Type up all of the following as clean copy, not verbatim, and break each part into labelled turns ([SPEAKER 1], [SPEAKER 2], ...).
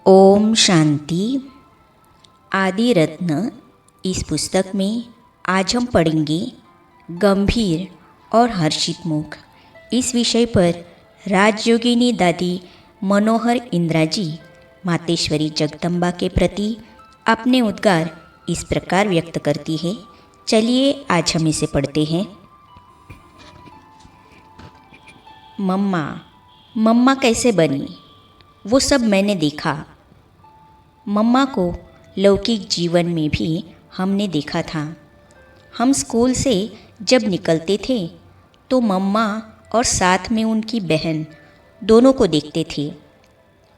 [SPEAKER 1] ओम शांति। आदि रत्न इस पुस्तक में आज हम पढ़ेंगे गंभीर और हर्षित मुख। इस विषय पर राजयोगिनी दादी मनोहर इंदिरा जी मातेश्वरी जगदम्बा के प्रति अपने उद्गार इस प्रकार व्यक्त करती है। चलिए आज हम इसे पढ़ते हैं। मम्मा मम्मा कैसे बनी, वो सब मैंने देखा। मम्मा को लौकिक जीवन में भी हमने देखा था। हम स्कूल से जब निकलते थे तो मम्मा और साथ में उनकी बहन दोनों को देखते थे।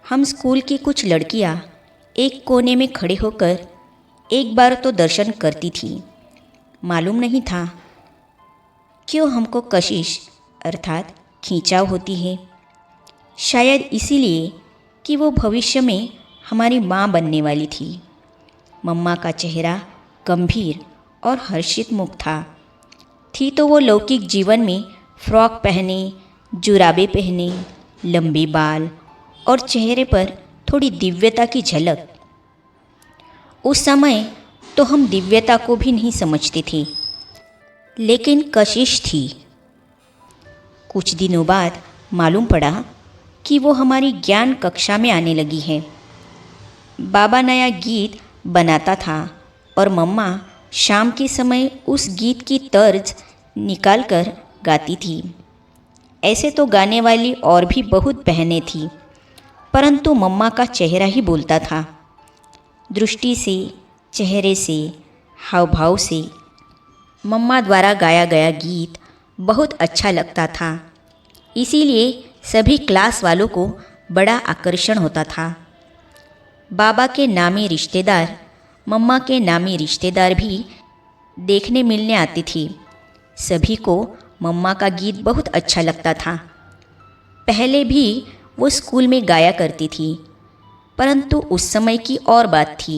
[SPEAKER 1] हम स्कूल की कुछ लड़कियां एक कोने में खड़े होकर एक बार तो दर्शन करती थी। मालूम नहीं था क्यों हमको कशिश अर्थात खींचाव होती है। शायद इसीलिए कि वो भविष्य में हमारी माँ बनने वाली थी। मम्मा का चेहरा गंभीर और हर्षित मुख था। थी तो वो लौकिक जीवन में फ्रॉक पहने, जुराबे पहने, लंबे बाल और चेहरे पर थोड़ी दिव्यता की झलक। उस समय तो हम दिव्यता को भी नहीं समझते थे, लेकिन कशिश थी। कुछ दिनों बाद मालूम पड़ा कि वो हमारी ज्ञान कक्षा में आने लगी है। बाबा नया गीत बनाता था और मम्मा शाम के समय उस गीत की तर्ज निकाल कर गाती थी। ऐसे तो गाने वाली और भी बहुत बहनें थीं, परंतु मम्मा का चेहरा ही बोलता था। दृष्टि से, चेहरे से, हाव भाव से मम्मा द्वारा गाया गया गीत बहुत अच्छा लगता था। इसीलिए सभी क्लास वालों को बड़ा आकर्षण होता था। बाबा के नामी रिश्तेदार, मम्मा के नामी रिश्तेदार भी देखने मिलने आती थी। सभी को मम्मा का गीत बहुत अच्छा लगता था। पहले भी वो स्कूल में गाया करती थी, परंतु उस समय की और बात थी।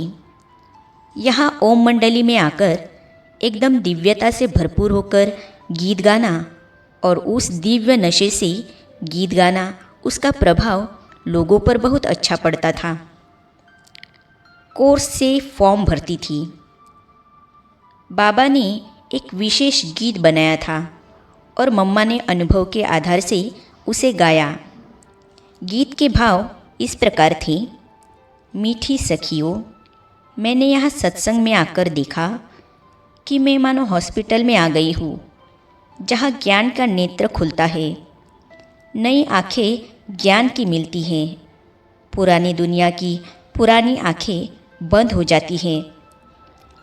[SPEAKER 1] यहाँ ओम मंडली में आकर एकदम दिव्यता से भरपूर होकर गीत गाना और उस दिव्य नशे से गीत गाना, उसका प्रभाव लोगों पर बहुत अच्छा पड़ता था। कोर्स से फॉर्म भरती थी। बाबा ने एक विशेष गीत बनाया था और मम्मा ने अनुभव के आधार से उसे गाया। गीत के भाव इस प्रकार थे। मीठी सखियों, मैंने यहाँ सत्संग में आकर देखा कि मैं मानो हॉस्पिटल में आ गई हूँ, जहाँ ज्ञान का नेत्र खुलता है। नई आँखें ज्ञान की मिलती हैं। पुरानी दुनिया की पुरानी आँखें बंद हो जाती हैं।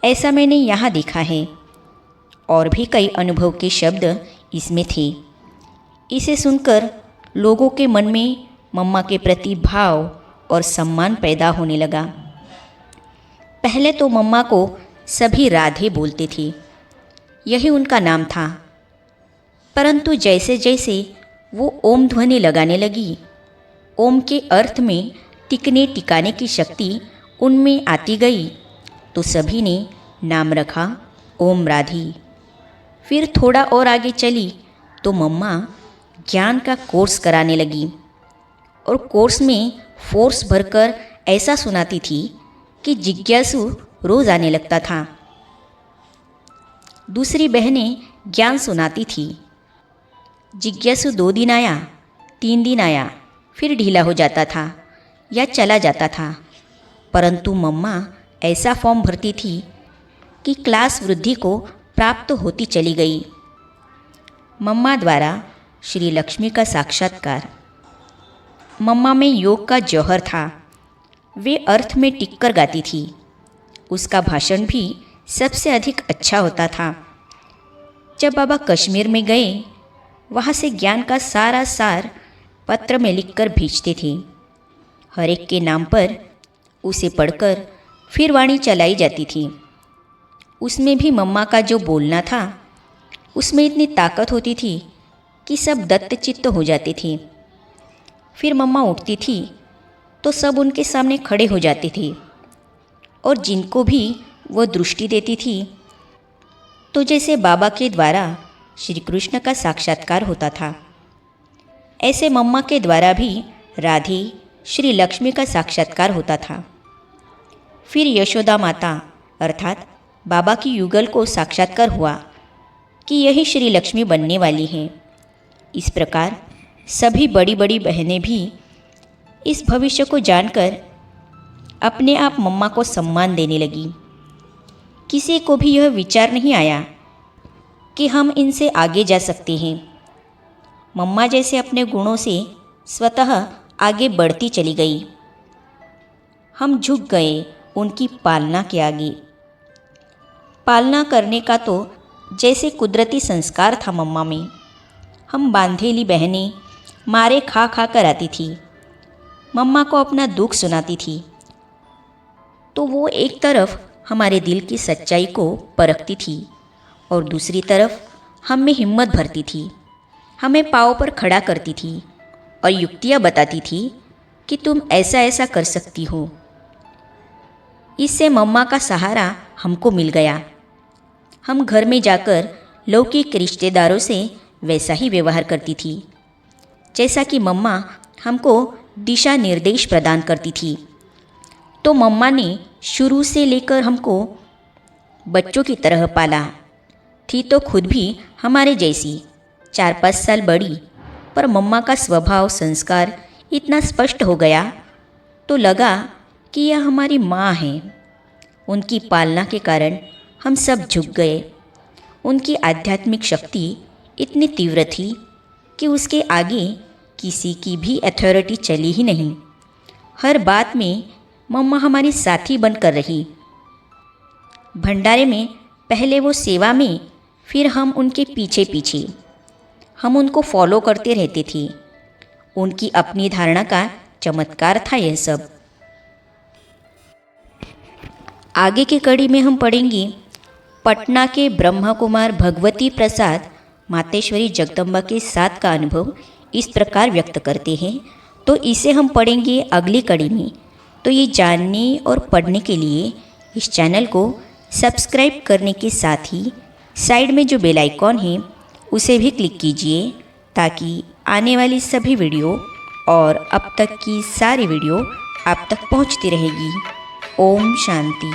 [SPEAKER 1] ऐसा मैंने यहाँ देखा है। और भी कई अनुभव के शब्द इसमें थे। इसे सुनकर लोगों के मन में मम्मा के प्रति भाव और सम्मान पैदा होने लगा। पहले तो मम्मा को सभी राधे बोलते थे, यही उनका नाम था। परंतु जैसे जैसे वो ओम ध्वनि लगाने लगी, ओम के अर्थ में टिकने टिकाने की शक्ति उनमें आती गई, तो सभी ने नाम रखा ओम राधी। फिर थोड़ा और आगे चली तो मम्मा ज्ञान का कोर्स कराने लगी और कोर्स में फोर्स भरकर ऐसा सुनाती थी कि जिज्ञासु रोज आने लगता था। दूसरी बहनें ज्ञान सुनाती थी। जिज्ञासु 2 दिन आया, 3 दिन आया, फिर ढीला हो जाता था या चला जाता था। परंतु मम्मा ऐसा फॉर्म भरती थी कि क्लास वृद्धि को प्राप्त होती चली गई। मम्मा द्वारा श्री लक्ष्मी का साक्षात्कार। मम्मा में योग का जौहर था। वे अर्थ में टिककर गाती थी। उसका भाषण भी सबसे अधिक अच्छा होता था। जब बाबा कश्मीर में गए, वहाँ से ज्ञान का सारा सार पत्र में लिखकर भेजते थे। हर एक के नाम पर उसे पढ़कर फिर वाणी चलाई जाती थी। उसमें भी मम्मा का जो बोलना था, उसमें इतनी ताकत होती थी कि सब दत्तचित्त हो जाते थे। फिर मम्मा उठती थी तो सब उनके सामने खड़े हो जाते थे और जिनको भी वो दृष्टि देती थी तो जैसे बाबा के द्वारा श्री कृष्ण का साक्षात्कार होता था, ऐसे मम्मा के द्वारा भी राधे श्री लक्ष्मी का साक्षात्कार होता था। फिर यशोदा माता अर्थात बाबा की युगल को साक्षात्कार हुआ कि यही श्री लक्ष्मी बनने वाली हैं। इस प्रकार सभी बड़ी बड़ी बहनें भी इस भविष्य को जानकर अपने आप मम्मा को सम्मान देने लगी। किसी को भी यह विचार नहीं आया कि हम इनसे आगे जा सकते हैं। मम्मा जैसे अपने गुणों से स्वतः आगे बढ़ती चली गई। हम झुक गए उनकी पालना के आगे। पालना करने का तो जैसे कुदरती संस्कार था मम्मा में। हम बांधेली बहनें मारे खा खा कर आती थी, मम्मा को अपना दुख सुनाती थी, तो वो एक तरफ हमारे दिल की सच्चाई को परखती थी और दूसरी तरफ हम में हिम्मत भरती थी, हमें पाँव पर खड़ा करती थी और युक्तियाँ बताती थी कि तुम ऐसा ऐसा कर सकती हो। इससे मम्मा का सहारा हमको मिल गया। हम घर में जाकर लौकिक रिश्तेदारों से वैसा ही व्यवहार करती थी जैसा कि मम्मा हमको दिशा निर्देश प्रदान करती थी। तो मम्मा ने शुरू से लेकर हमको बच्चों की तरह पाला। थी तो खुद भी हमारे जैसी 4-5 साल बड़ी, पर मम्मा का स्वभाव संस्कार इतना स्पष्ट हो गया तो लगा कि यह हमारी माँ है। उनकी पालना के कारण हम सब झुक गए। उनकी आध्यात्मिक शक्ति इतनी तीव्र थी कि उसके आगे किसी की भी अथॉरिटी चली ही नहीं। हर बात में मम्मा हमारी साथी बनकर रही। भंडारे में पहले वो सेवा में, फिर हम उनके पीछे पीछे। हम उनको फॉलो करते रहते थे। उनकी अपनी धारणा का चमत्कार था यह सब। आगे की कड़ी में हम पढ़ेंगे पटना के ब्रह्मा कुमार भगवती प्रसाद मातेश्वरी जगदम्बा के साथ का अनुभव इस प्रकार व्यक्त करते हैं। तो इसे हम पढ़ेंगे अगली कड़ी में। तो ये जानने और पढ़ने के लिए इस चैनल को सब्सक्राइब करने के साथ ही साइड में जो बेल आइकॉन है उसे भी क्लिक कीजिए ताकि आने वाली सभी वीडियो और अब तक की सारी वीडियो आप तक पहुंचती रहेगी। ओम शांति।